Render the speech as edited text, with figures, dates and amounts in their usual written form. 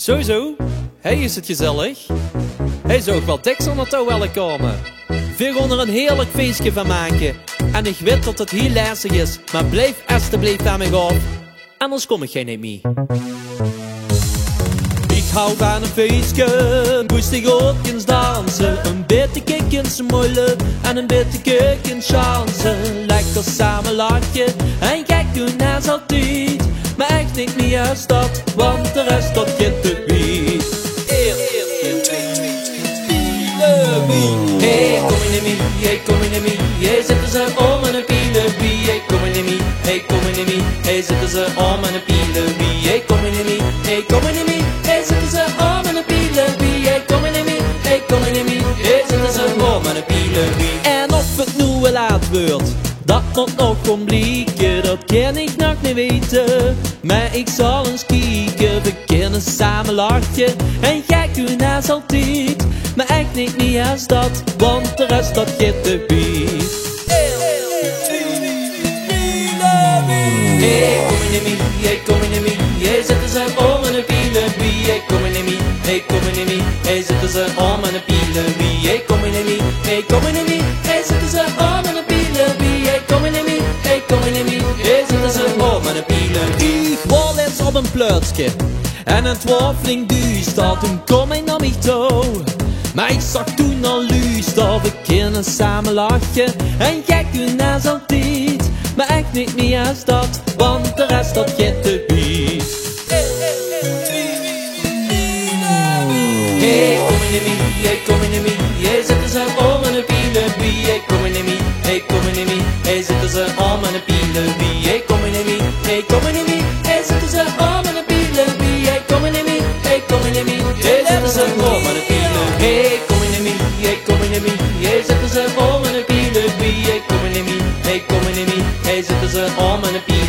Zo. Hey, is het gezellig? Hij zou ook wel dik zonder touw willen komen. We gaan er een heerlijk feestje van maken. En ik weet dat het heel lastig is, maar blijf alsjeblieft aan mij af. Anders kom ik geen niet mee. Ik hou van een feestje, moest ik ook eens dansen. Een beetje kikken smullen en een beetje kikken chansen. Lekker samen lachen en gek doen als altijd. Maar echt niet meer als dat, want de rest dat je te weet. Hey, kom in de mie, hey, kom in de mie. Hey, zitten ze om en een pielebie. Hey, kom in de mie, hey, kom in de mie. Hey, zitten ze om en een pielebie. Hey, kom in de mie, hey, kom in de mie. Hey, zitten ze om en een pielebie. Hey, kom in de mie, hey, kom in de mie. Hey, zitten ze om en een pielebie. En of het nu wel laat wordt, dat moet nog komt blijken, dat kan ik nog niet weten. Maar ik zal eens kijken, we kunnen samen lachen en gek doen als altijd. Maar echt niet meer als dat, want de rest dat je te beet. Hey, kom in de mie, hey, kom in de mie. Hey, zitten ze om en een pielebie. Hey, kom in de mie, hey, kom in de mie. Hey, zitten ze om en een pielebie. Hey, kom in de mie, hey, kom in de mie. Hey, zitten ze om en een pielebie. Hey, kom in de mie, hey, kom in de mie. Hey, zitten ze om en een pielebie. Ik word eens op een pleutsje en het was flink duister. Toen kom ik naar mij toe, maar ik zag toen al luister. We kunnen samen lachen en gek doen als altijd. Maar echt niet meer als dat, want de rest dat je te beet. Hey, kom in de mie, hey, kom in de mie. Hey, zitten ze om en een pielebie. Hey, kom in de mie, hey, kom in de mie. Hey, zitten ze om en een pielebie. Hey, kom in de mie, hey, kom in de mie. Hey, zitten ze om en een pielebie. Hey, kom in de mie, hey, kom in de mie. Hey, zitten ze om en een pielebie. Hey, kom in de mie, hey, kom in de mie. Hey, zitten ze om en een pielebie. Hey, kom in de mie, hey, kom in de mie. Hey, zitten ze om en een pielebie.